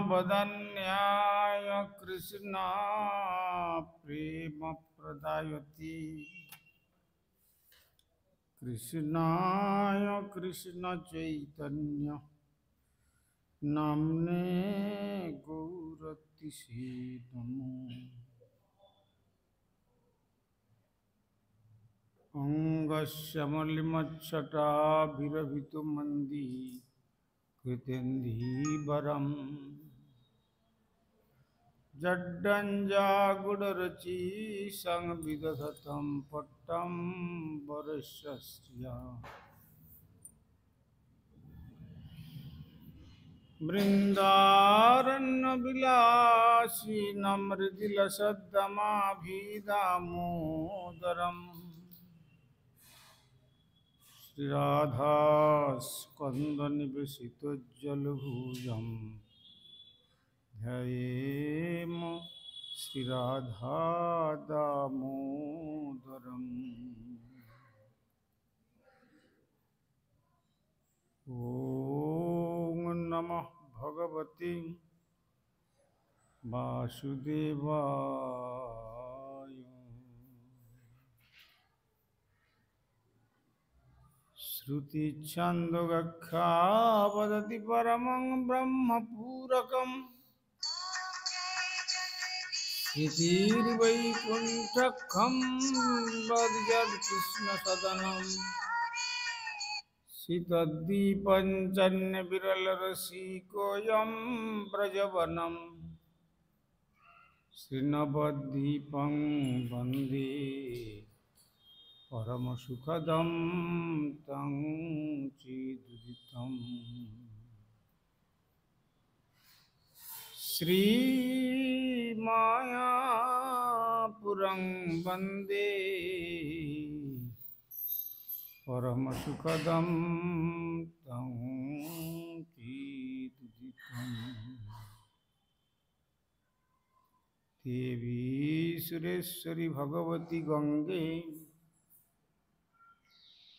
वदन्याय कृष्णा प्रेम प्रदायति कृष्णाय कृष्ण चैतन्य नाम्ने गौरतिसे नमो अंगस्य मलिमच्छटाभिरभितो मन्दी कृतेन्दीवरम् जड्डञ्जागुडरचि संविदधतं पट्टं वरस्य बृन्दारण्यविलासि नमृदिलसद्दमाभिदामोदरम् श्रीराधास्कन्दनिवेशितोज्ज्वलभुजं ध्यायेम श्रीराधादामोदरम् ॐ नमः भगवते वासुदेवाय श्रुतिछन्दोगख्यावदति परमं ब्रह्मपूरकम् श्रुतिर्वैकुण्ठखं वद्यत्कृष्णसदनम् शीतद्दीपञ्चन्यविरलरसिकोऽयं व्रजवनं श्रीनवद्दीपं वन्दे परमसुखदं तं चिदुदितं श्रीमायापुरं वन्दे परमसुखदं तं चिदुदितं देवी सुरेश्वरी भगवती गंगे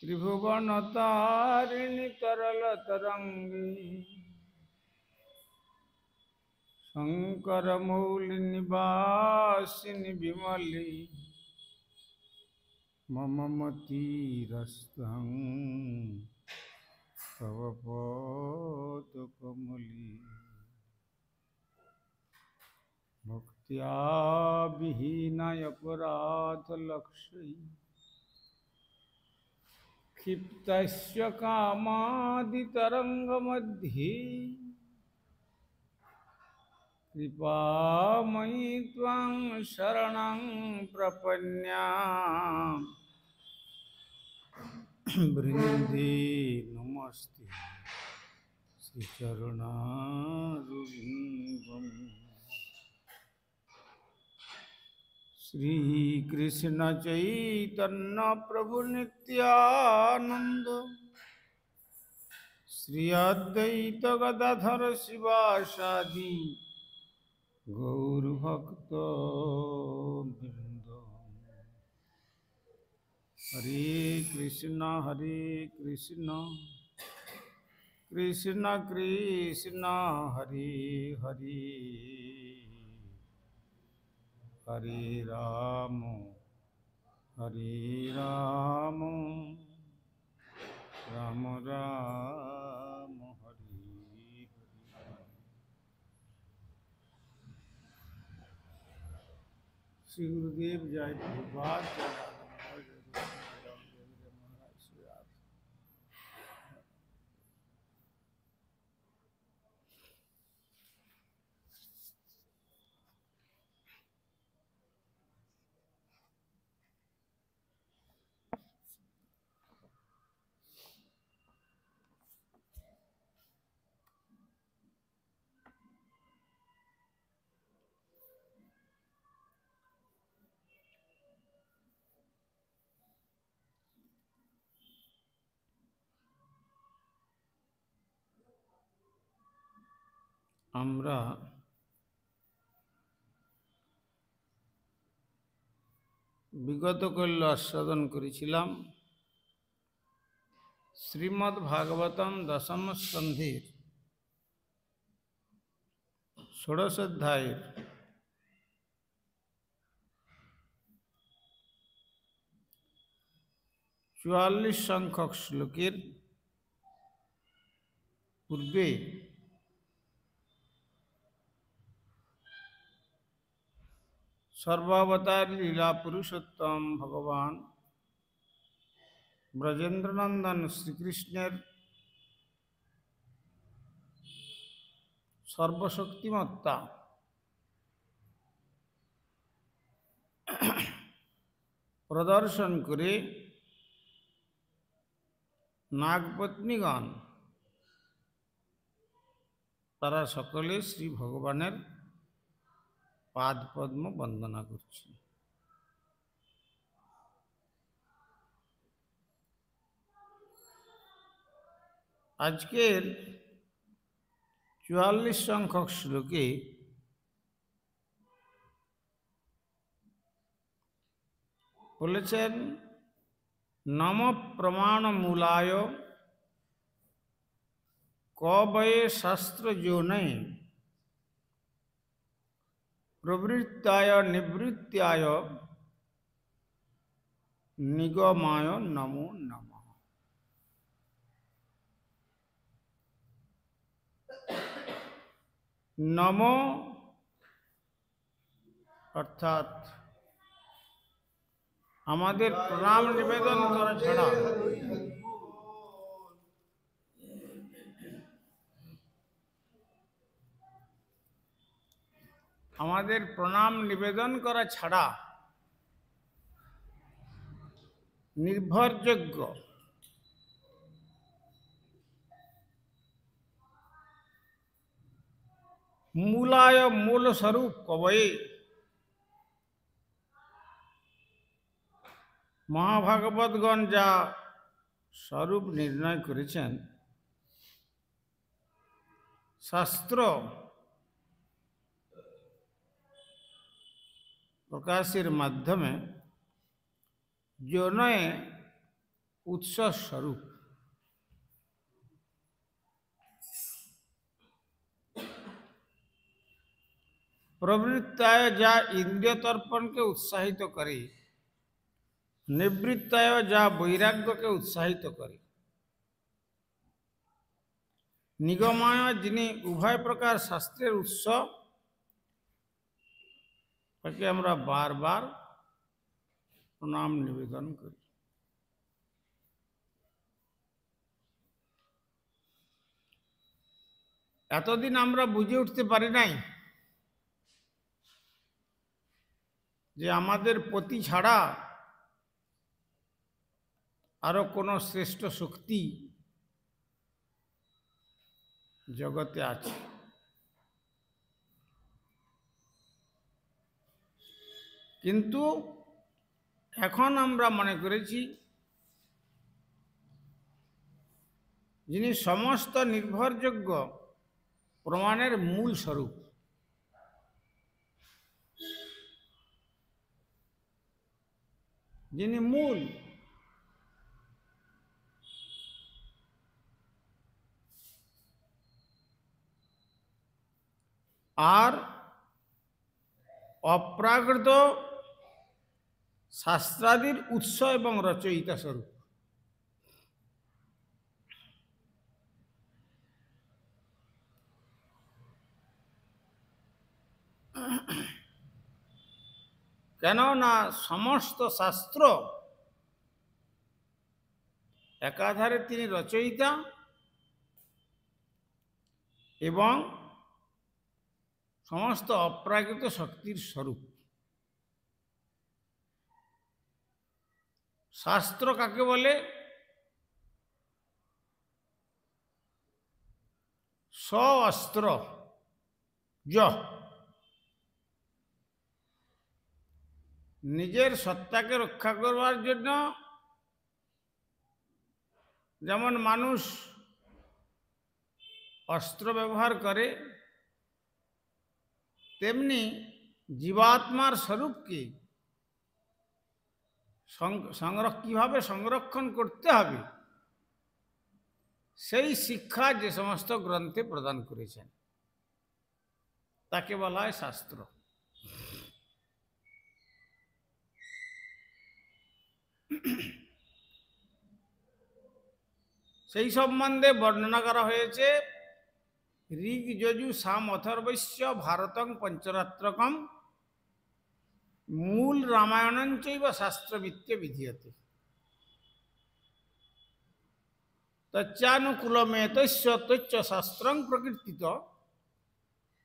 त्रिभुवनतारिणि तरलतरङ्गे शङ्करमौलिनिवासिनि विमले मम मतिरस्तं तव पदकमले भक्त्या विहीनयपराधलक्ष्यै क्षिप्तस्य कामादितरङ्गमध्ये कृपामयि त्वां शरणं प्रपन्नामि वृन्दे नमस्ते श्रीचरणारविन्दम् श्रीकृष्ण चैतन्य प्रभु नित्यानंद श्री अद्वैत गदाधर शिवासादि गौरभक्तवृंद हरे कृष्ण कृष्ण कृष्ण हरे हरे हरे राम राम राम हरे हरे। श्री गुरुदेव जय प्रभुपाद जय महाराज श्री राम। আমরা বিগত কল্য আস্বাদন করেছিলাম শ্রীমদ্ ভাগবতম দশম স্কন্ধের ষোড়শ অধ্যায়ের ৪৪ সংখ্যক শ্লোকের পূর্বে সর্বাবতার লীলা পুরুষোত্তম ভগবান ব্রজেন্দ্রনন্দন শ্রীকৃষ্ণের সর্বশক্তিমত্তা প্রদর্শন করে নাগপত্নীগণ তারা সকলে শ্রী ভগবানের পাদপদ্ম বন্দনা করছে। আজকের ৪৪ সংখ্যক শ্লোকে বলেছেন, নম প্রমাণমূলায় কবয়ে শাস্ত্রযোনে প্রবৃত্তায় নিবৃত্তায় নিগমায় নমো নমঃ। নম অর্থাৎ আমাদের প্রণাম নিবেদন করা ছাড়া নির্ভরযোগ্য মূলায় মূল স্বরূপ কবয়ে মহাভাগবতগণ যা স্বরূপ নির্ণয় করেছেন, শাস্ত্র প্রকাশের মাধ্যমে যোনয়ে উৎস স্বরূপ। প্রবৃত্তায় যা ইন্দ্রিয় তর্পণকে উৎসাহিত করে, নিবৃত্তায় যা বৈরাগ্যকে উৎসাহিত করে, নিগমায় যিনি উভয় প্রকার শাস্ত্রের উৎস, তাকে আমরা বারবার প্রণাম নিবেদন করি। এতদিন আমরা বুঝে উঠতে পারি নাই যে আমাদের পতি ছাড়া আরো কোনো শ্রেষ্ঠ শক্তি জগতে আছে। কিন্তু এখন আমরা মনে করেছি যিনি সমস্ত নির্ভরযোগ্য প্রমাণের মূল স্বরূপ, যিনি মূল, আর অপ্রাকৃত শাস্ত্রাদির উৎস এবং রচয়িতা স্বরূপ। কেননা সমস্ত শাস্ত্র একাধারে তিনি রচয়িতা এবং সমস্ত অপ্রাকৃত শক্তির স্বরূপ। শাস্ত্র কাকে বলে? স্ব-অস্ত্র, নিজের সত্তাকে রক্ষা করবার জন্য যেমন মানুষ অস্ত্র ব্যবহার করে, তেমনি জীবাত্মার স্বরূপকে কিভাবে সংরক্ষণ করতে হবে সেই শিক্ষা যে সমস্ত গ্রন্থে প্রদান করেছেন, তাকে বলা হয় শাস্ত্র। সেই সম্বন্ধে বর্ণনা করা হয়েছে ঋগ যজু সাম অথর্বস্য ভারতং পঞ্চরাত্রকম মূল রামায়ণঞ্চৈব শাস্ত্রবিত্য বিধীয়তে তচ্চানুকূলমেতস্য তচ্চ শাস্ত্রং প্রকীর্তিত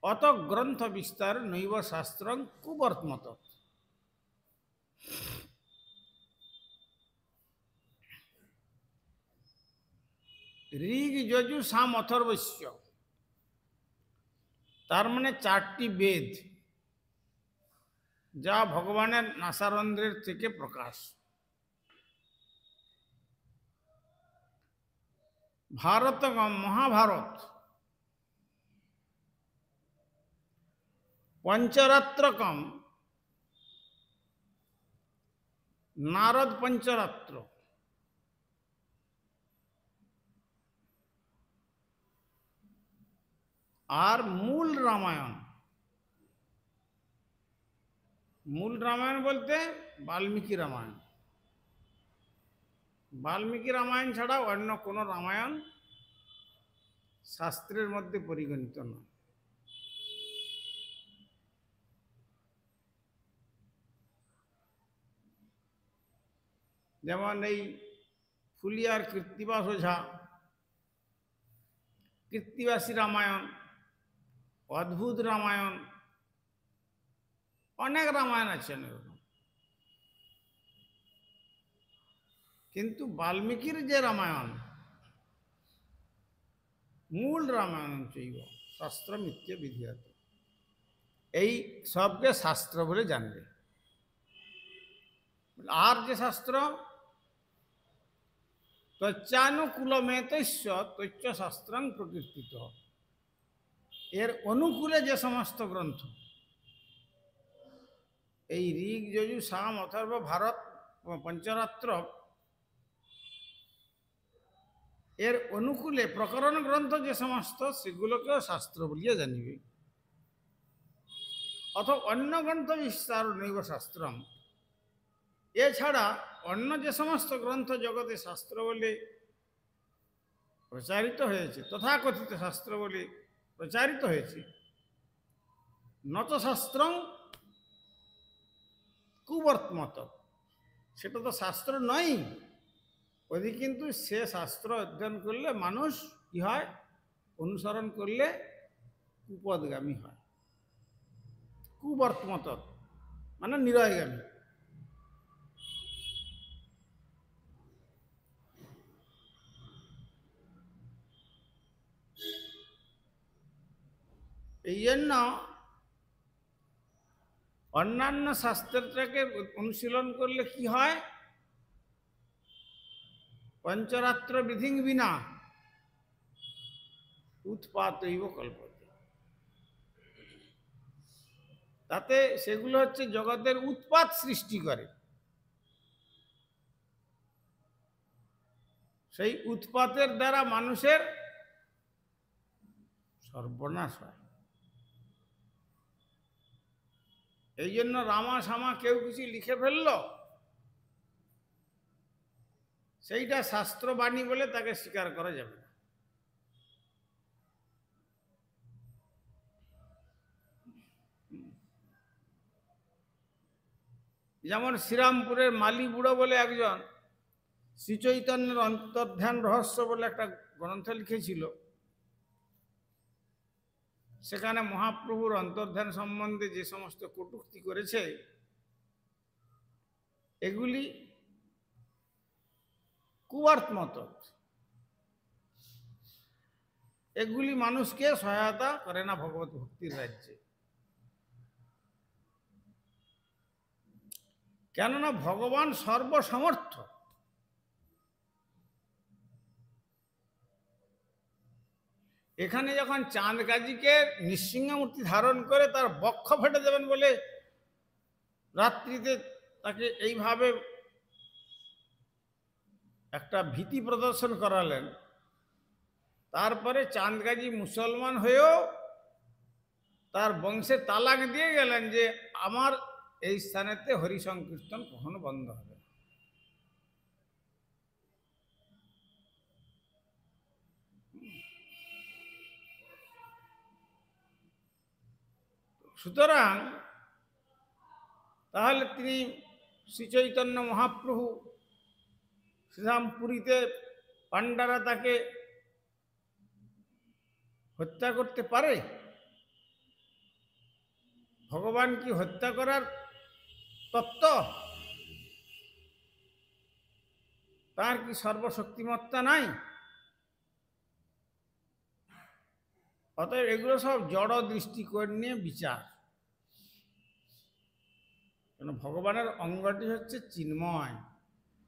অত গ্রন্থ বিস্তার নৈব শাস্ত্রং কুবর্তমত। ঋগ যজু সাম অথর্বস্য তার মানে 4টি বেদ, যা ভগবানের নাসারন্ধ্রের থেকে প্রকাশ। ভারতগম মহাভারত, পঞ্চরাত্রকম নারদ পঞ্চরাত্র, আর মূল রামায়ণ। মূল রামায়ণ বলতে বাল্মীকি রামায়ণ। বাল্মীকি রামায়ণ ছাড়া অন্য কোনো রামায়ণ শাস্ত্রের মধ্যে পরিগণিত নয়। যেমন এই ফুলিয়ার কৃত্তিবাস ওঝা কৃত্তিবাসী রামায়ণ, অদ্ভুত রামায়ণ, অনেক রামায়ণ আছে এরকম। কিন্তু বাল্মীকির যে রামায়ণ, মূল রামায়ণ চৈব শাস্ত্রমিত্য বিধীয়ত, এই সবকে শাস্ত্র বলে জানবে। আর যে শাস্ত্র তচ্চানুকূলমেতস্য তচ্চ শাস্ত্রং প্রকীর্তিত, এর অনুকূলে যে সমস্ত গ্রন্থ, এই ঋগ যজু সাম অথর্ব ভারত পঞ্চরাত্র, এর অনুকূলে প্রকরণ গ্রন্থ যে সমস্ত, সেগুলোকেও শাস্ত্র বলিয়া জানিবে। অথবা অন্য গ্রন্থ বিস্তার নৈব শাস্ত্রম, এছাড়া অন্য যে সমস্ত গ্রন্থ জগতে শাস্ত্র বলে প্রচারিত হয়েছে, তথাকথিত শাস্ত্র বলে প্রচারিত হয়েছে, নত শাস্ত্রং কুবর্তমত, সেটা তো শাস্ত্র নয়। ওদি কিন্তু সে শাস্ত্র অধ্যয়ন করলে মানুষ কি হয়, অনুসরণ করলে কুপদগামী হয়। কুবর্তমত মানে নিরয়গামী। এই জন্য অন্যান্য শাস্ত্রটাকে অনুশীলন করলে কি হয়, পঞ্চরাত্র বিধিং বিনা উৎপাতৈব কল্পতে, তাতে সেগুলো হচ্ছে জগতের উৎপাত সৃষ্টি করে। সেই উৎপাতের দ্বারা মানুষের সর্বনাশ হয়। এই জন্য রামা সামা কেউ কিছু লিখে ফেলল, সেইটা শাস্ত্রবাণী বলে তাকে স্বীকার করা যাবে না। যেমন শ্রীরামপুরের মালি বুড়ো বলে একজন শ্রীচৈতন্যের অন্তর্ধান রহস্য বলে একটা গ্রন্থ লিখেছিল। সেখানে মহাপ্রভুর অন্তর্ধান সম্বন্ধে যে সমস্ত কটূক্তি করেছে, এগুলি কুবর্তমত, এগুলি মানুষকে সহায়তা করে না ভগবত ভক্তির রাজ্যে। কেননা ভগবান সর্বসমর্থ। এখানে যখন চাঁদ গাজীকে নৃসিংহমূর্তি ধারণ করে তার বক্ষ ফেটে দেবেন বলে রাত্রিতে তাকে এইভাবে একটা ভীতি প্রদর্শন করালেন, তারপরে চাঁদ গাজী মুসলমান হয়েও তার বংশে তালাক দিয়ে গেলেন যে আমার এই স্থানেতে হরি সংকীর্তন কখনো বন্ধ হবে না। সুতরাং তাহলে তিনি শ্রী চৈতন্য মহাপ্রভু শ্রীরামপুরীতে পাণ্ডারা তাকে হত্যা করতে পারে? ভগবান কি হত্যা করার তত্ত্ব? তার কি সর্বশক্তিমত্তা নাই? অতএব এগুলো সব জড় দৃষ্টিকোণ নিয়ে বিচার। কেন ভগবানের অঙ্গটি হচ্ছে চিন্ময়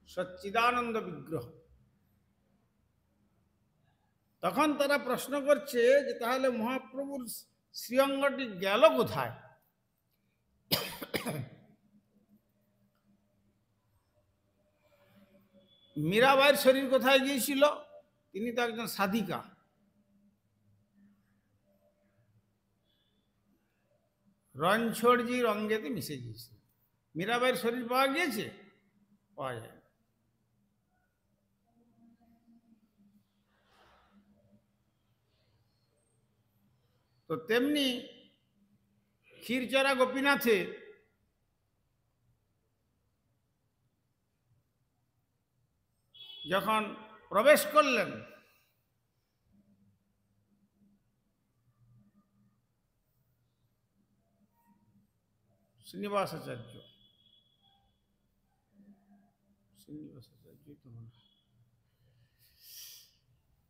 সচ্চিদানন্দ বিগ্রহ। তখন তারা প্রশ্ন করছে যে তাহলে মহাপ্রভুর শ্রীঅঙ্গটি গেল কোথায়? মীরাবাইয়ের শরীর কোথায় গিয়েছিল? তিনি তো একজন সাধিকা। রণছোড়জির অঙ্গেতে মিশে গিয়েছিল। মীরাবাইয়ের শরীর পাওয়া গিয়েছে? পাওয়া যায়। তো তেমনি ক্ষীরচরা গোপীনাথে যখন প্রবেশ করলেন, শ্রীনিবাসাচার্য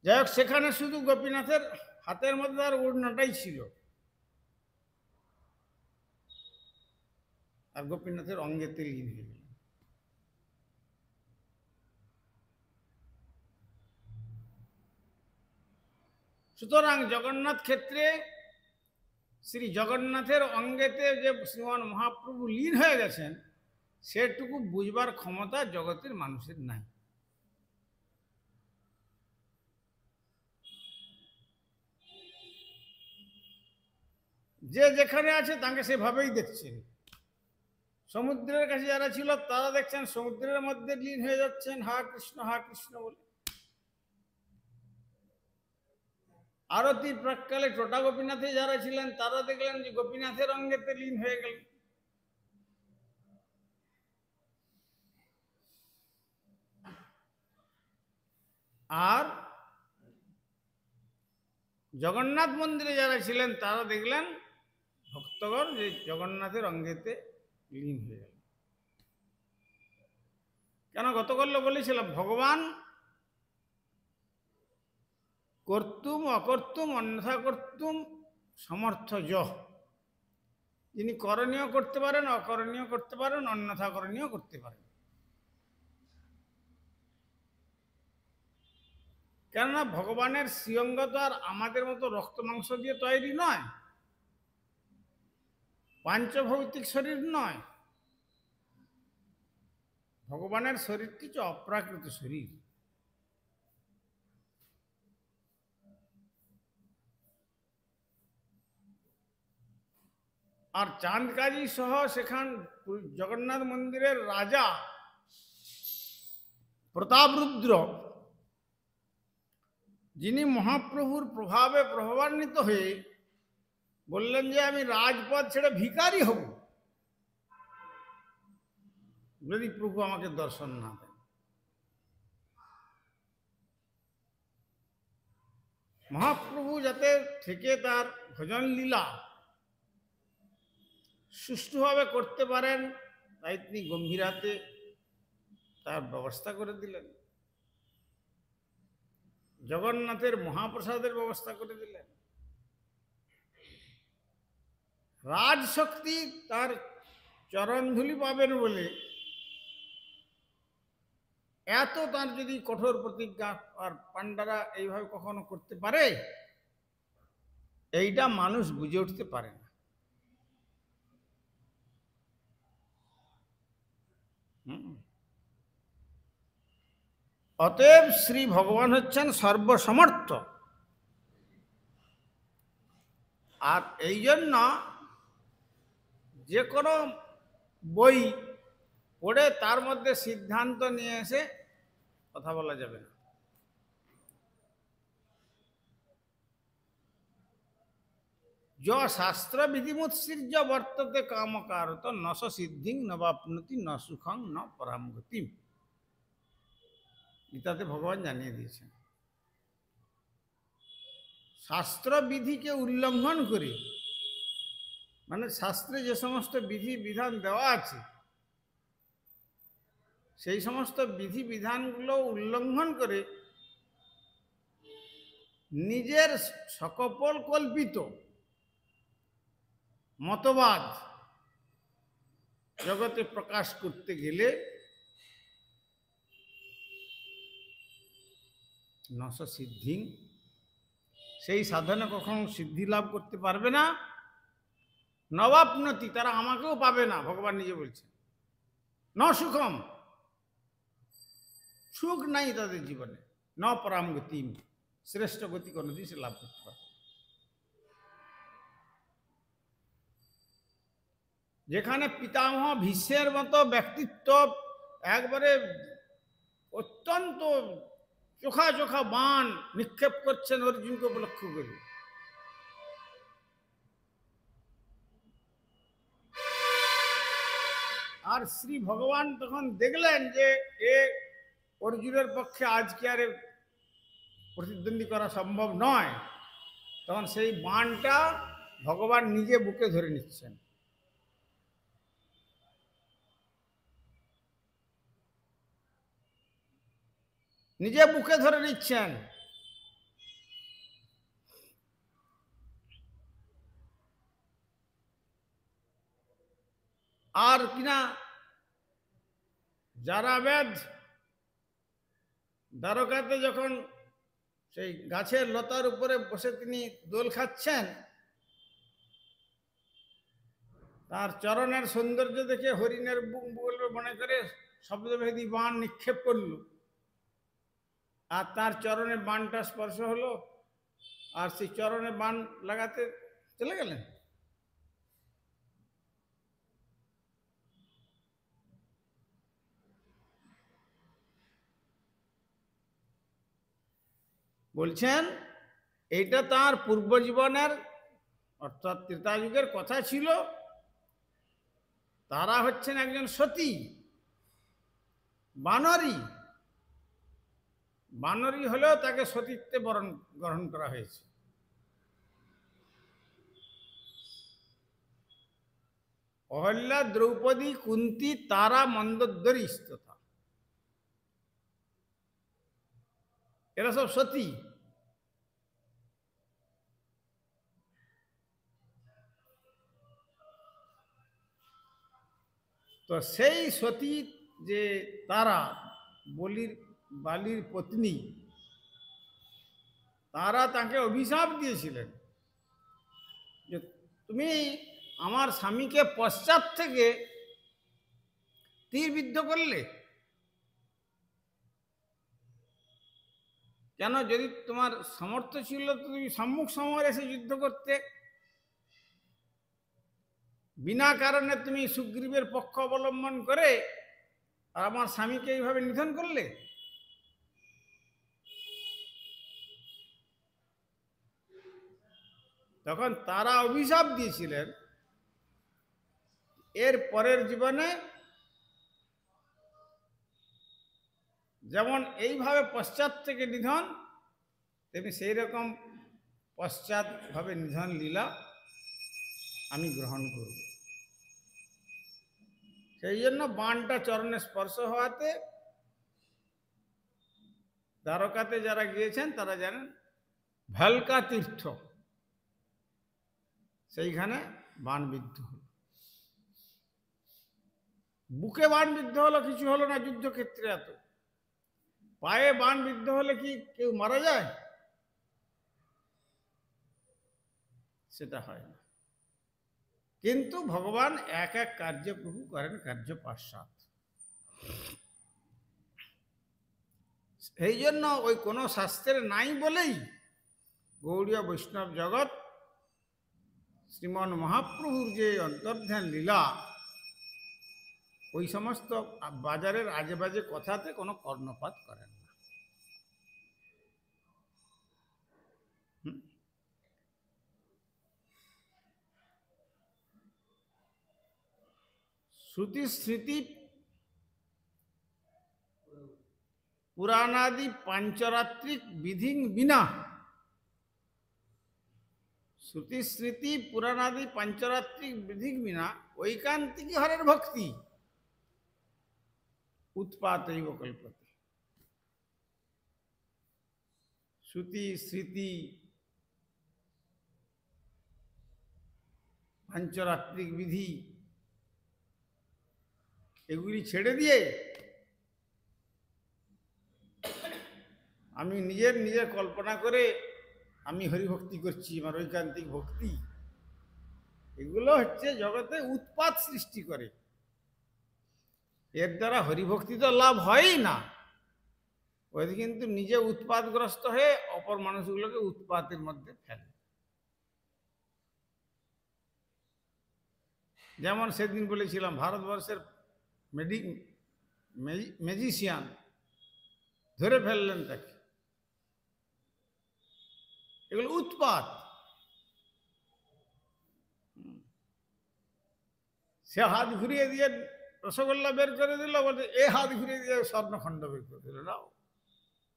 যাই হোক, সেখানে শুধু গোপীনাথের হাতের মধ্যে তার ওড়নাটাই ছিল, আর গোপীনাথের অঙ্গেতে লীন হয়ে গেল। সুতরাং জগন্নাথ ক্ষেত্রে শ্রী জগন্নাথের অঙ্গেতে যে শ্রীমান মহাপ্রভু লীন হয়ে গেছেন, সেটুকু বুঝবার ক্ষমতা জগতের মানুষের নাই। যে যেখানে আছে তাকে সেভাবেই দেখছেন। সমুদ্রের কাছে যারা ছিল তারা দেখছেন সমুদ্রের মধ্যে লীন হয়ে যাচ্ছেন হা কৃষ্ণ বলে। আরতি প্রাককালে টোটা গোপীনাথে যারা ছিলেন তারা দেখলেন যে গোপীনাথের অঙ্গেতে লীন হয়ে গেলেন। আর জগন্নাথ মন্দিরে যারা ছিলেন তারা দেখলেন ভক্তগণ যে জগন্নাথের অঙ্গেতে লীন হয়ে গেল। কেন? গতকাল বলেছিলাম ভগবান কর্তুম অকর্তুম অন্যথা কর্তুম সমর্থ যহ। যিনি করণীয় করতে পারেন, অকরণীয় করতে পারেন, অন্যথা করণীয় করতে পারেন। কেননা ভগবানের শ্রীঅঙ্গ তো আর আমাদের মতো রক্ত মাংস দিয়ে তৈরি নয়, পাঞ্চভৌতিক শরীর নয়। ভগবানের শরীরটি হচ্ছে অপ্রাকৃত শরীর। আর চাঁদকাজি সহ সেখান জগন্নাথ মন্দিরের রাজা প্রতাপরুদ্র, যিনি মহাপ্রভুর প্রভাবে প্রভাবান্বিত হয়ে বললেন যে আমি রাজপদ ছেড়ে ভিখারি হব যদি প্রভু আমাকে দর্শন না দেন। মহাপ্রভু যাতে থেকে তার ভজন লীলা সুষ্ঠুভাবে করতে পারেন, তাই তিনি গম্ভীরাতে তার ব্যবস্থা করে দিলেন। জগন্নাথের মহাপ্রসাদের ব্যবস্থা করে দিলেন। রাজশক্তি তার চরণধুলি পাবেন বলে এত তার যদি কঠোর প্রতিজ্ঞা আর পাণ্ডারা এইভাবে কখনো করতে পারে, এইটা মানুষ বুঝে উঠতে পারে না। অতএব শ্রী ভগবান হচ্ছেন সর্বসমর্থ। আর এই জন্য যে কোনো বই পড়ে তার মধ্যে সিদ্ধান্ত নিয়ে এসে কথা বলা যাবে না। য শাস্ত্র বিধিমুৎসৃজ্য বর্ততে কামকারত নস সিদ্ধিং নবাপ্নতি ন সুখং ন পরাম গতিম। গীতাতে ভগবান জানিয়ে দিয়েছেন শাস্ত্র বিধিকে উল্লঙ্ঘন করে, মানে শাস্ত্রে যে সমস্ত বিধি বিধান দেওয়া আছে সেই সমস্ত বিধি বিধানগুলো উল্লঙ্ঘন করে নিজের সকপল কল্পিত মতবাদ জগতে প্রকাশ করতে গেলে নস সিদ্ধি, সেই সাধনে কখনো সিদ্ধি লাভ করতে পারবে না। নবাপ্নতি, তারা আমাকেও পাবে না, ভগবান নিজে বলছেন। ন সুখম, সুখ নাই তাদের জীবনে। ন পরাম গতিম, শ্রেষ্ঠ গতি কোনোদিন সে লাভ করতে পারে। যেখানে পিতামহ ভীষ্মের মতো ব্যক্তিত্ব একবারে অত্যন্ত চোখা চোখা বাণ নিক্ষেপ করছেন অর্জুনকে উপলক্ষ করে, আর শ্রী ভগবান তখন দেখলেন যে এ অর্জুনের পক্ষে আজকে আর প্রতিদ্বন্দ্বী করা সম্ভব নয়, তখন সেই বাণটা ভগবান নিজে বুকে ধরে নিচ্ছেন। নিজে বুকে ধরে নিচ্ছেন। আর কিনা জারাবেদ দ্বারকাতে যখন সেই গাছের লতার উপরে বসে তিনি দোল খাচ্ছেন, তার চরণের সৌন্দর্য দেখে হরিণের বুক বলবে মনে করে শব্দভেদী বাণ নিক্ষেপ করল, আর তার চরণে বাণটা স্পর্শ হলো, আর সেই চরণে বাণ লাগাতে চলে গেলেন। বলছেন এইটা তার পূর্বজীবনের অর্থাৎ ত্রেতাযুগের কথা ছিল। তারা হচ্ছেন একজন সতী, বানরী। বানরী হলেও তাকে সতীত্বে গ্রহণ করা হয়েছে। অহল্যা, দ্রৌপদী, কুন্তী, তারা, মন্দোদরী, স্ততা, এরা সব সতী। তো সেই সতী যে তারা বালির পত্নী, তারা তাকে অভিশাপ দিয়েছিলেন যে তুমি আমার স্বামীকে পশ্চাৎ থেকে তীরবিদ্ধ করলে কেন? যদি তোমার সামর্থ্য ছিল তো তুমি সম্মুখ সমরে এসে যুদ্ধ করতে, বিনা কারণে তুমি সুগ্রীবের পক্ষ অবলম্বন করে আর আমার স্বামীকে এইভাবে নিধন করলে। তখন তারা অভিশাপ দিয়েছিলেন এর পরের জীবনে যেমন এইভাবে পশ্চাৎ থেকে নিধন, তেমনি সেই রকম পশ্চাৎ ভাবে নিধন লীলা আমি গ্রহণ করব। সেই জন্য বাণটা চরণে স্পর্শ হওয়াতে দ্বারকাতে যারা গিয়েছেন তারা জানেন ভালকা তীর্থ, সেইখানে বাণবিদ্ধ হল। বুকে বাণবিদ্ধ হলো, কিছু হলো না যুদ্ধক্ষেত্রে। এত পায়ে বাণবিদ্ধ হলে কি কেউ মারা যায়? সেটা হয় না। কিন্তু ভগবান এক এক কার্য প্রভু করেন কার্য পাশ্চাৎ। এই জন্য ওই কোনো শাস্ত্রে নাই বলেই গৌড়ীয় বৈষ্ণব জগৎ শ্রীমন মহাপ্রভুর যে অন্তর্ধান লীলা, ওই সমস্ত বাজারের আজে বাজে কথাতে কোনো কর্ণপাত করেন না। শ্রুতি স্মৃতি পুরাণাদি পাঞ্চরাত্রিক বিধি বিনা, শ্রুতি স্মৃতি পুরাণাদি পাঞ্চরাত্রিক বিধি বিনা ঐকান্তিক হরের ভক্তি উৎপাতৈব কল্পতে। শ্রুতি স্মৃতি পাঞ্চরাত্রিক বিধি এগুলি ছেড়ে দিয়ে আমি নিজের কল্পনা করে আমি হরিভক্তি করছি, আমার ঐকান্তিক ভক্তি, এগুলো হচ্ছে জগতে উৎপাত সৃষ্টি করে। এর দ্বারা হরিভক্তি তো লাভ হয়ই না, ওই কিন্তু নিজে উৎপাতগ্রস্ত হয়ে অপর মানুষগুলোকে উৎপাতের মধ্যে ফেলে। যেমন সেদিন বলেছিলাম, ভারতবর্ষের ম্যাজিশিয়ান ধরে ফেললেন তাকে, এগুলো উৎপাত। সে হাত ঘুরিয়ে দিয়ে রসগোল্লা বের করে দিল, বলছে এ হাত ঘুরিয়ে দিয়ে স্বর্ণখণ্ড বের করে দিল। নাও,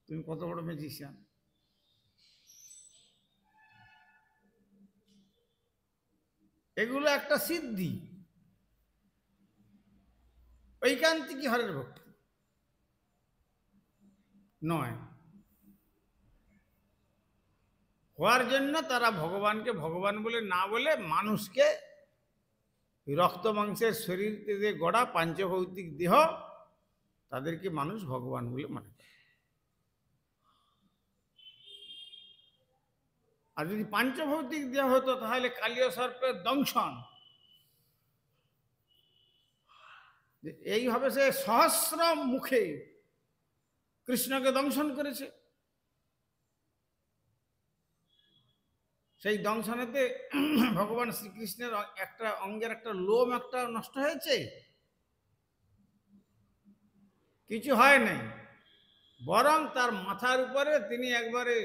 তুমি কত বড় ম্যাজিশিয়ান। এগুলো একটা সিদ্ধি, ঐকান্তিক হরের ভক্তি নয়। হওয়ার জন্য তারা ভগবানকে ভগবান বলে না বলে মানুষকে রক্ত মাংসের শরীর দিয়ে গড়া পাঞ্চভৌতিক দেহ, তাদেরকে মানুষ ভগবান বলে মনে করে। আর যদি পাঞ্চভৌতিক দেহ হতো তাহলে কালীয় সর্পের দংশন, এইভাবে সে সহস্র মুখে কৃষ্ণকে দংশন করেছে। সেই দংশনেতে ভগবান শ্রীকৃষ্ণের একটা অঙ্গের একটা লোম একটা নষ্ট হয়েছে? কিছু হয় নাই, বরং তার মাথার উপরে তিনি একবারে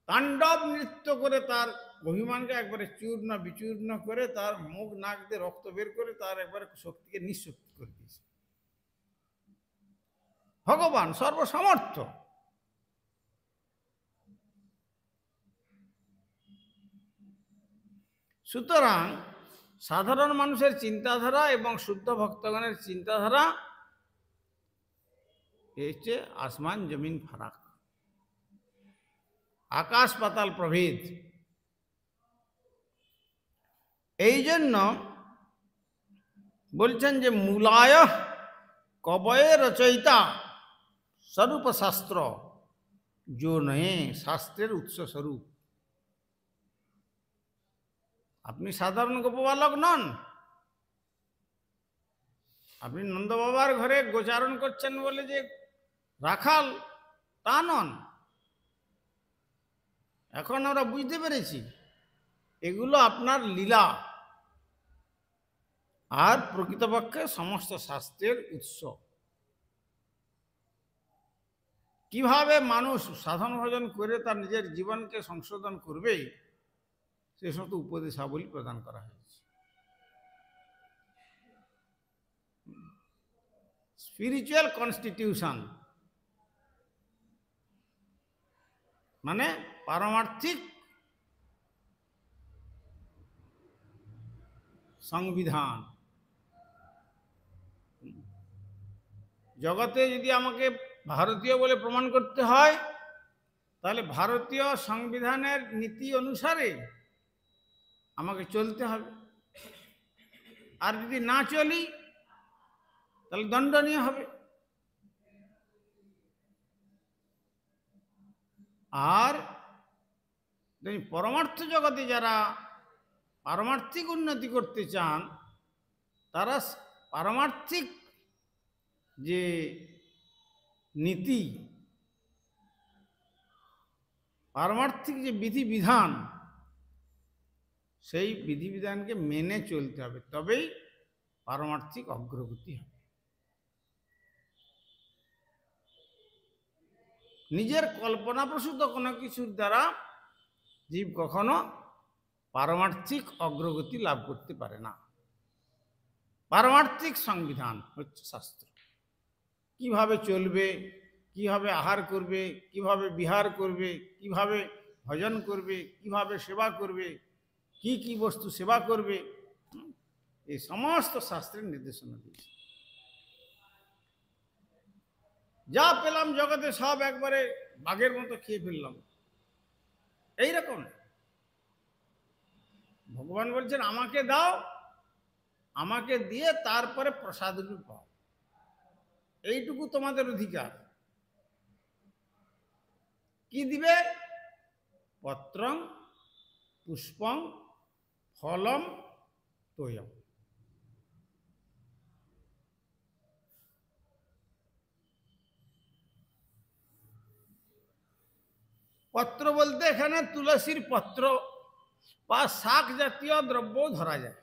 তাণ্ডব নৃত্য করে তার অভিমানকে একবারে চূর্ণ বিচূর্ণ করে, তার মুখ নাক দিয়ে রক্ত বের করে তার একবারে শক্তিকে নিঃশক্তি করে দিয়েছে। ভগবান সর্বসমর্থ। সুতরাং সাধারণ মানুষের চিন্তাধারা এবং শুদ্ধ ভক্তগণের চিন্তাধারা হচ্ছে আসমান জমিন ফারাক, আকাশ পাতাল প্রভেদ। এই জন্য বলছেন যে মূলায় কবয়ে রচয়িতা স্বরূপ শাস্ত্র, যো নহে শাস্ত্রের উৎস স্বরূপ। আপনি সাধারণ গোপবালক নন, আপনি নন্দ বাবার ঘরে গোচারণ করছেন বলে যে রাখাল, তা নন। এখন আমরা বুঝতে পেরেছি এগুলো আপনার লীলা, আর প্রকৃতপক্ষে সমস্ত শাস্ত্রের উৎস। কিভাবে মানুষ সাধন ভজন করে তার নিজের জীবনকে সংশোধন করবে, সে সমস্ত উপদেশাবলী প্রদান করা হয়েছে। স্পিরিচুয়াল কনস্টিটিউশন মানে পারমার্থিক সংবিধান। জগতে যদি আমাকে ভারতীয় বলে প্রমাণ করতে হয়, তাহলে ভারতীয় সংবিধানের নীতি অনুসারে আমাকে চলতে হবে। আর যদি না চলি তাহলে দণ্ডনীয় হবে। আর পরমার্থ জগতে যারা পারমার্থিক উন্নতি করতে চান, তারা পারমার্থিক যে নীতি, পারমার্থিক যে বিধিবিধান, সেই বিধিবিধানকে মেনে চলতে হবে, তবেই পারমার্থিক অগ্রগতি হবে। নিজের কল্পনাপ্রসূত কোনো কিছুর দ্বারা জীব কখনো পারমার্থিক অগ্রগতি লাভ করতে পারে না। পারমার্থিক সংবিধান হচ্ছে শাস্ত্র। কিভাবে চলবে, কিভাবে আহার করবে, কিভাবে বিহার করবে, কিভাবে ভজন করবে, কিভাবে সেবা করবে, কি কি বস্তু সেবা করবে, এই সমস্ত শাস্ত্রের নির্দেশনা দিয়েছে। যা পেলাম জগতে সব একবারে বাঘের মতো খেয়ে ফেললাম, এইরকম ভগবান বলছেন আমাকে দাও, আমাকে দিয়ে তারপরে প্রসাদ রূপে পাও, এইটুকু তোমাদের অধিকার। কি দিবে? পত্রং পুষ্পং ফলম তোয়ম। পত্র বলতে এখানে তুলসীর পত্র বা শাক জাতীয় দ্রব্য ধরা যায়।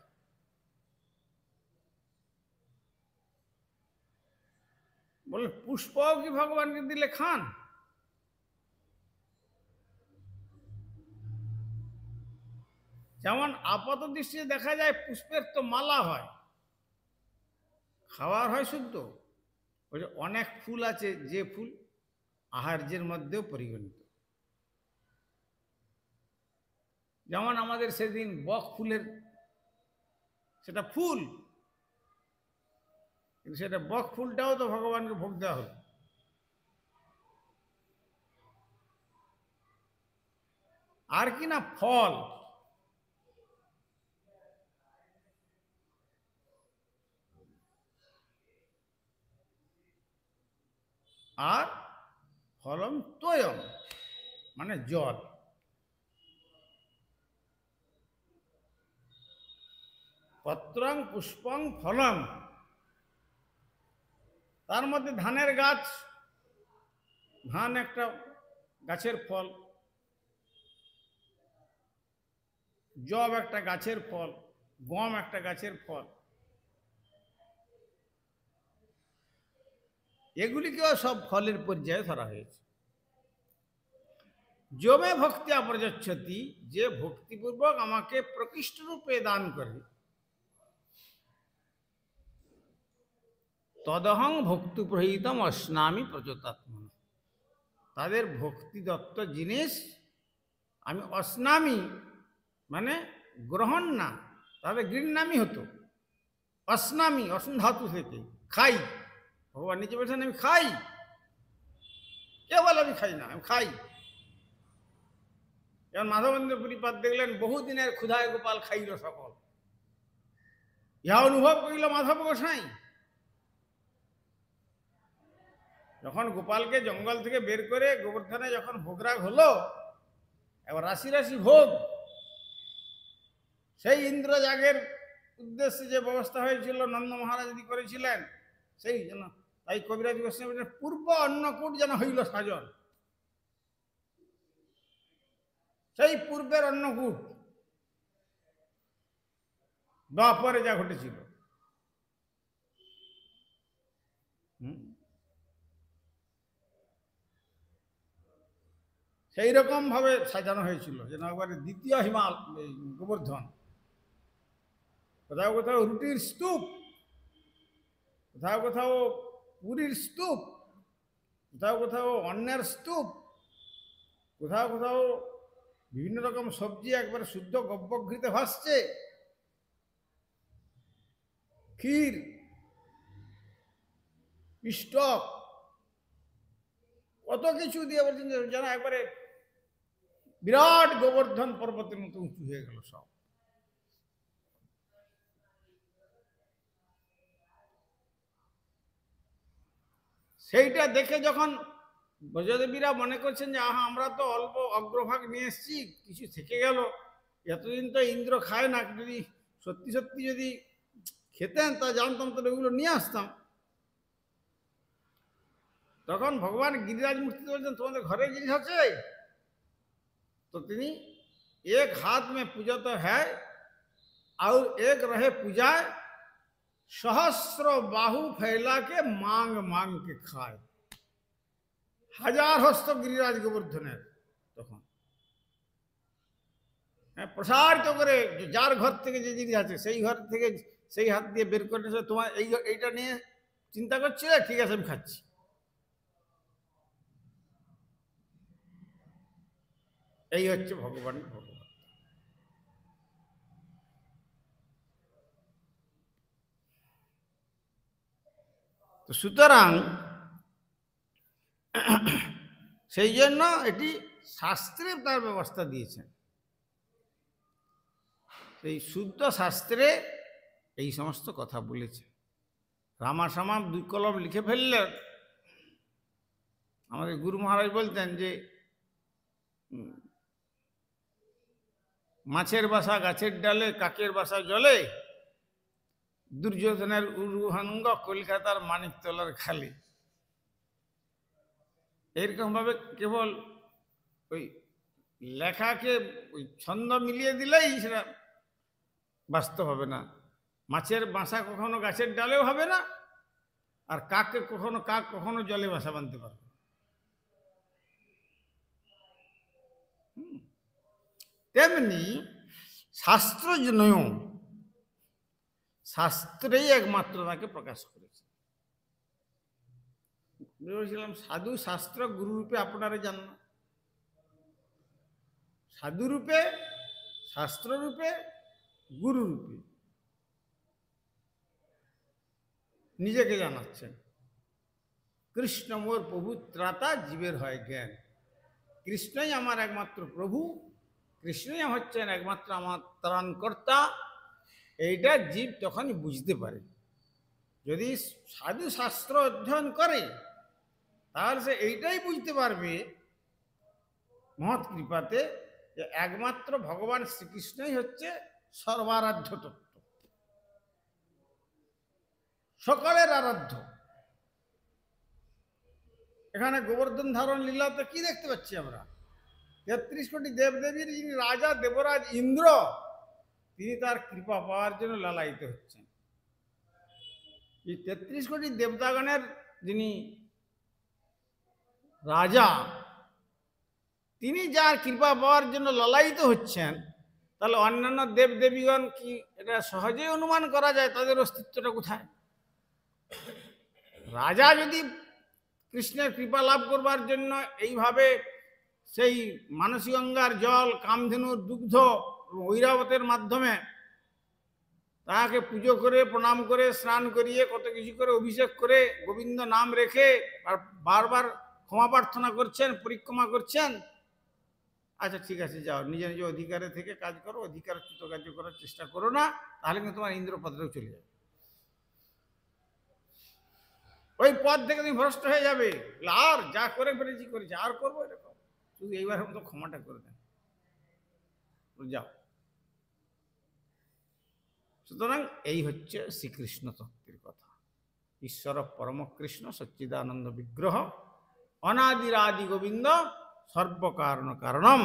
বলে পুষ্পও কি ভগবানকে দিলে খান? যেমন আপাত দৃষ্টিতে দেখা যায় পুষ্পের তো মালা হয়, খাওয়ার হয় শুদ্ধ। ওই যে অনেক ফুল আছে, যে ফুল আহার্যের মধ্যেও পরিগণিত। যেমন আমাদের সেদিন বক ফুলের, সেটা ফুল, কিন্তু সেটা বক ফুলটাও তো ভগবানকে ভোগ দেওয়া হলো। আর কি না ফল, আর ফলম তোয়ম মানে জল। পত্রং পুষ্পং ফলম, তার মধ্যে ধানের গাছ, ধান একটা গাছের ফল, জব একটা গাছের ফল, গম একটা গাছের ফল, এগুলিকেও সব ফলের পর্যায়ে ধরা হয়েছে। যমে ভক্তিয়া প্রযচ্ছতি, যে ভক্তিপূর্বক আমাকে প্রকৃষ্ট রূপে দান করে, তদহং ভক্তি প্রহিতম অস্নামি প্রচতাত্মন, তাদের ভক্তিদত্ত জিনিস আমি অস্নামি মানে গ্রহণ না, তাহলে গৃহ্ণামি হতো। অস্নামি অসন ধাতু থেকে খাই, ভগবান নিজে বলছেন আমি খাই। কে বলে আমি খাই না? আমি খাই। যেমন মাধবেন্দ্র পুরীপাদ দেখলেন, বহুদিনের ক্ষুধায় গোপাল খাইল সকল, ইহা অনুভব করিল মাধব গোসাই। যখন গোপালকে জঙ্গল থেকে বের করে গোবর্ধনে যখন ভোগরাগ হলো, এবার রাশি রাশি ভোগ, সেই ইন্দ্রযাগের উদ্দেশ্যে যে ব্যবস্থা হয়েছিল নন্দ মহারাজ করেছিলেন, সেই জন্য তাই কবিরাজ গোস্বামী বলেন পূর্ব অন্নকূট যেন হইল সাজন। সেই পূর্বের অন্নকূট দ্বাপরে যা ঘটেছিল, সেই রকম ভাবে সাজানো হয়েছিল যেন একবারে দ্বিতীয় হিমাল গোবর্ধন। কোথাও কোথাও রুটির স্তূপ, কোথাও কোথাও পুরীর স্তূপ, কোথাও কোথাও অন্নের স্তূপ, কোথাও কোথাও বিভিন্ন রকম সবজি একবারে শুদ্ধ গব্যঘৃতে ভাসছে, ক্ষীর, পিষ্টক, কত কিছু দিয়ে বলছেন যেন একবারে বিরাট গোবর্ধন পর্বতের মতো উঁচু হয়ে গেল সব। সেইটা দেখে যখন ব্রজদেবীরা মনে করছেন যে আহা আমরা তো অল্প অগ্রভাগ নিয়ে এসেছি, কিছু থেকে গেল, এতদিন তো ইন্দ্র খায় না, যদি সত্যি সত্যি যদি খেতেন তা জানতাম তো ওগুলো নিয়ে আসতাম। তখন ভগবান গিরিরাজ মূর্তিতে বলছেন তোমাদের ঘরে জিনিস আছে? তো তিনি এক হাত মে पूजा तो है और एक रहे पूजाए, सहस्र बाहु फैला के मांग मांग के खाए। हजार हस्त गिरिराज गोवर्धনের তখন প্রসারিত করে, যার ঘর থেকে যে জিনিস আছে সেই ঘর থেকে সেই হাত দিয়ে বের করে তোমার এইটা নিয়ে চিন্তা করছে, ঠিক আছে আমি খাচ্ছি। এই হচ্ছে ভগবানের ভগবান। তো সুতরাং সেই জন্য এটি শাস্ত্রে তার ব্যবস্থা দিয়েছেন। সেই শুদ্ধ শাস্ত্রে এই সমস্ত কথা বলেছে। রামাসামা 2 কলম লিখে ফেললেন। আমাদের গুরু মহারাজ বলতেন যে মাছের বাসা গাছের ডালে, কাকের বাসা জলে, দুর্যোধনের উরুহাঙ্গ কলকাতার মানিকতলার খালি। এরকম ভাবে কেবল ওই লেখাকে ওই ছন্দ মিলিয়ে দিলেই সেটা বাস্তব হবে না। মাছের বাসা কখনো গাছের ডালেও হবে না, আর কাক কখনো জলে বাসা বাঁধতে পারবে। তেমনি শাস্ত্র নয়, শাস্ত্রেই একমাত্র তাকে প্রকাশ করেছে। বলেছিলাম সাধু শাস্ত্র গুরুরূপে আপনারা জান না, সাধুরূপে শাস্ত্ররূপে গুরুরূপে নিজেকে জানাচ্ছেন। কৃষ্ণ মোর প্রভু ত্রাতা, জীবের হয় জ্ঞান। কৃষ্ণই আমার একমাত্র প্রভু, কৃষ্ণই হচ্ছেন একমাত্র আমার ত্রাণকর্তা। এইটা জীব তখনই বুঝতে পারে। যদি সাধু শাস্ত্র অধ্যয়ন করে তাহলে সে এইটাই বুঝতে পারবে মহৎ কৃপাতে যে একমাত্র ভগবান শ্রীকৃষ্ণই হচ্ছে সর্বারাধ্য তত্ত্ব, সকলের আরাধ্য। এখানে গোবর্ধন ধারণ লীলাতে কি দেখতে পাচ্ছি আমরা? 33 কোটি দেবদেবীর যিনি রাজা দেবরাজ ইন্দ্র, তিনি তার কৃপা পাওয়ার জন্য লালায়িত হচ্ছেন। এই 33 কোটি দেবতাগণের যিনি রাজা, তিনি যার কৃপা পাওয়ার জন্য লালায়িত হচ্ছেন, তাহলে অন্যান্য দেবদেবীগণ কি এটা সহজেই অনুমান করা যায় তাদের অস্তিত্বটা কোথায়? রাজা যদি কৃষ্ণের কৃপা লাভ করবার জন্য এইভাবে সেই মানসী গঙ্গার জল, কামধেনুর দুগ্ধ, ঐরাবতের মাধ্যমে তাকে পুজো করে, প্রণাম করে, স্নান করিয়ে, কত কিছু করে, অভিষেক করে, গোবিন্দ নাম রেখে আর বারবার ক্ষমা প্রার্থনা করছেন, পরিক্রমা করছেন, আচ্ছা ঠিক আছে যাও, নিজে নিজে অধিকারে থেকে কাজ করো, অধিকারচ্যুত কার্য করার চেষ্টা করো না, তাহলে কিন্তু তোমার ইন্দ্রপদটাও চলে যাবে, ওই পদ থেকে তুমি ভ্রষ্ট হয়ে যাবে। আর যা করে ফেলেছি করেছি, আর করবো এরকম, শুধু এইবার মতো ক্ষমাটা করে দেন, যাও। সুতরাং এই হচ্ছে শ্রীকৃষ্ণ তত্ত্বের কথা। ঈশ্বর পরম কৃষ্ণ সচ্চিদানন্দ বিগ্রহ, অনাদিরাদি গোবিন্দ, সর্বকারণ কারণম,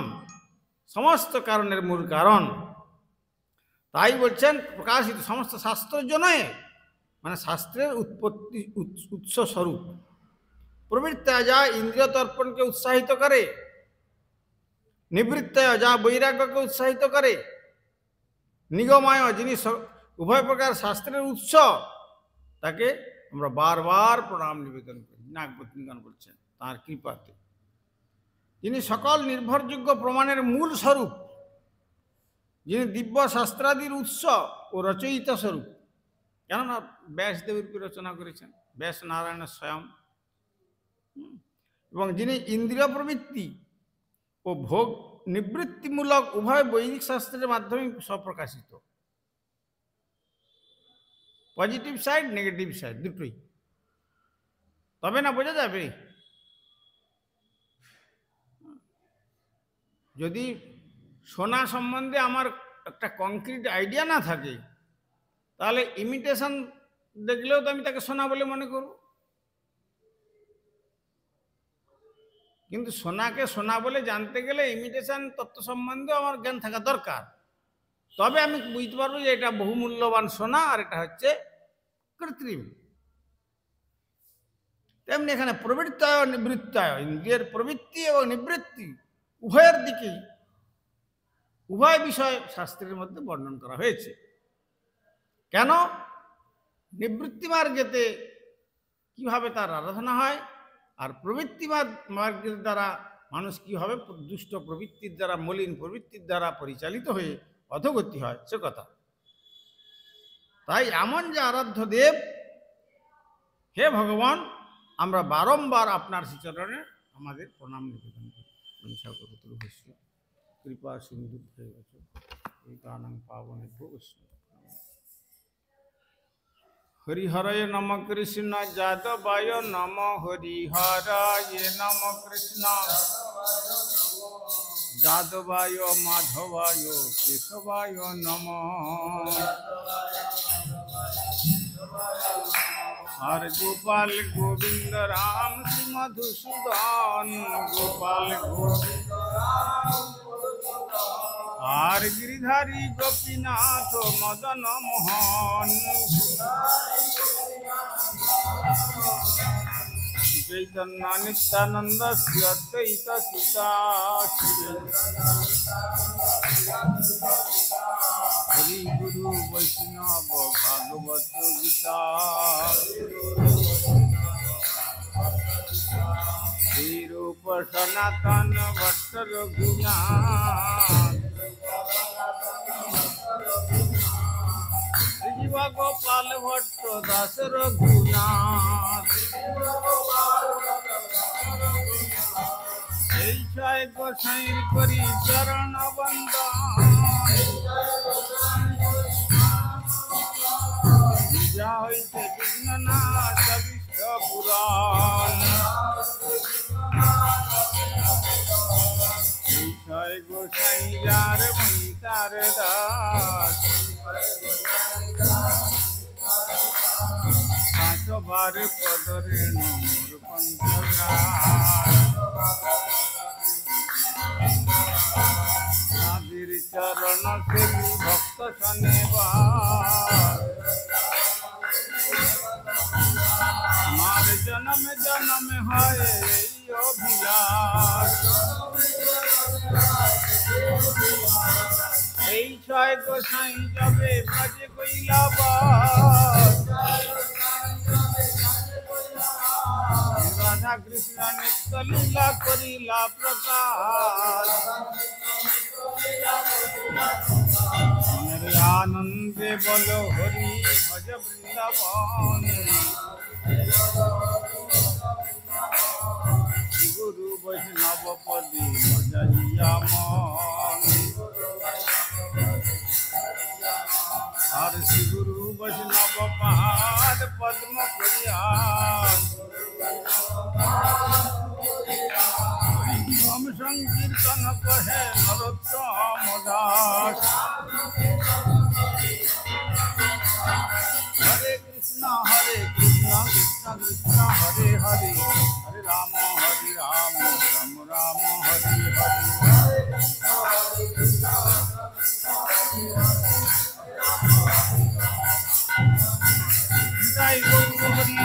সমস্ত কারণের মূল কারণ। তাই বলছেন প্রকাশিত সমস্ত শাস্ত্রের জন্যই, মানে শাস্ত্রের উৎপত্তি উৎস স্বরূপ। প্রবৃত্তায় যা ইন্দ্রিয় তর্পণকে উৎসাহিত করে, নিবৃত্তায় যা বৈরাগ্যকে উৎসাহিত করে, নিগমায় যিনি উভয় প্রকার শাস্ত্রের উৎস, তাকে আমরা বারবার প্রণাম নিবেদন করি। নাগপত্নীগণ বলছেন তাঁর কৃপাতে। যিনি সকল নির্ভরযোগ্য প্রমাণের মূল স্বরূপ, যিনি দিব্য শাস্ত্রাদির উৎস ও রচয়িতা স্বরূপ, কেননা ব্যাসদেবের রচনা করেছেন, ব্যাস নারায়ণ স্বয়ং, এবং যিনি ইন্দ্রিয় প্রবৃত্তি ও ভোগ নিবৃত্তিমূলক উভয় বৈদিক শাস্ত্রের মাধ্যমে স্বপ্রকাশিত, পজিটিভ সাইড নেগেটিভ সাইড দুটোই, তবে না বোঝা যাবে। যদি সোনা সম্বন্ধে আমার একটা কংক্রিট আইডিয়া না থাকে, তাহলে ইমিটেশন দেখলেও তো আমি তাকে সোনা বলে মনে করব, কিন্তু সোনাকে সোনা বলে জানতে গেলে ইমিটেশন তত্ত্ব সম্বন্ধে আমার জ্ঞান থাকা দরকার। তবে আমি বুঝতে পারবো যে এটা বহুমূল্যবান সোনা আর এটা হচ্ছে কৃত্রিম। তেমনি এখানে প্রবৃত্তায় নিবৃত্তায়, ইন্দ্রিয়ের প্রবৃত্তি এবং নিবৃত্তি উভয়ের দিকেই উভয় বিষয় শাস্ত্রের মধ্যে বর্ণন করা হয়েছে। কেন? নিবৃত্তি মার্গেতে কিভাবে তার আরাধনা হয়, আর প্রবৃত্তি মার্গের দ্বারা মানুষ কিভাবে দুষ্ট প্রবৃত্তির দ্বারা, মলিন প্রবৃত্তির দ্বারা পরিচালিত হয়ে অধোগতি হয় সে কথা। তাই এমন যে আরাধ্য দেব, হে ভগবান, আমরা বারংবার আপনার শ্রীচরণে আমাদের প্রণাম নিবেদন করি। কৃপা সিন্ধু পাবনেভ্যো বৈষ্ণব। হরিহরয় নম কৃষ্ণ যাদবায় নম, হরিহরায় নম কৃষ্ণ যাদবায় মাধবায় কেশবায় নম। हर गोपाल गोविंद राम श्री मधुसूदन, गोपाल गोविंद हर गिरिधारी गोपीनाथ मदन मोहन। चैतन्य नित्यानंद श्री अद्वैत सुता, हरि गुरु वैष्णव भागवत गीता। श्री रूप सनातन भट्ट रघुनाथ, जीव गोपाल भट्ट दास रघुनाथ। जय गोसाईर करी चरण बंदन, हईते विघ्ननाश विष्णु पुराण। जय गोसाई जार महितार दास, बार पदरे नमोर पंचनाभीर चरण से भक्त शनिवार। मार जन्म जन्म है अभिलाष, এই ছয় গোসাই যাবে বাজে কইলা বাস। রাধা কৃষ্ণ নিত্য লীলা করিলা প্রকাশ, মনের আনন্দে বল হরি ভজ বৃন্দাবন। গুরু বৈষ্ণব পদে মজাইয়া মন, আর শ্রী গুরু বৈষ্ণব পাদ পদ্ম করিয়া। हम संकीर्तन कहे नरोत्तम दास। हरे कृष्ण कृष्ण कृष्ण हरे हरे, हरे राम राम राम हरे हरे। जय गुरु हरि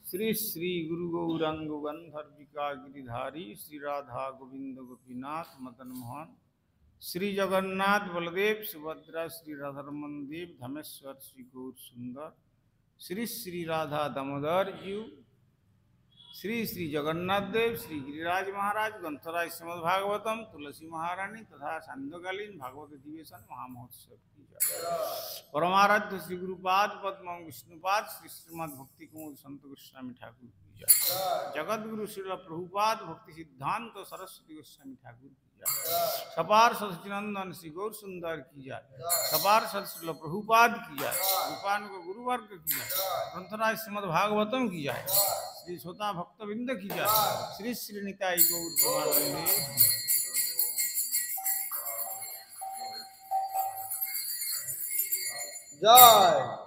श्री श्री गुरु गौरांग गंधर्विका गिरिधारी श्री राधा गोविंद गोपीनाथ मदन मोहन, श्री जगन्नाथ बलदेव सुभद्रा श्री राधारमन देव धमेश्वर श्री गौर सुंदर, श्री श्री राधा दामोदर जीव, श्री श्री जगन्नाथ देव, श्री गिरिराज महाराज, ग्रंथराज श्रीमद् भागवतम, तुलसी महारानी तथा सांध्यकालीन भागवत अधिवेशन महामहोत्सव की जय। परमाराध्य श्री गुरुपाद पद्म विष्णुपाद श्री श्रीमद् भक्ति कुमुद संत गोस्वामी ठाकुर की जय। जगत गुरु श्री प्रभुपाद भक्ति सिद्धांत सरस्वती गोस्वामी ठाकुर की जाए, सपार सचिनंदन श्री गौर सुंदर की जाए, सपार श्रील प्रभुपाद की जाए, रूपान को गुरुवर्ग की जाए, ग्रंथराज श्रीमद् भागवतम की जाए, श्री श्रोता भक्तविंद की जाए, श्री श्री निताई गौर प्रमानंदे। जय।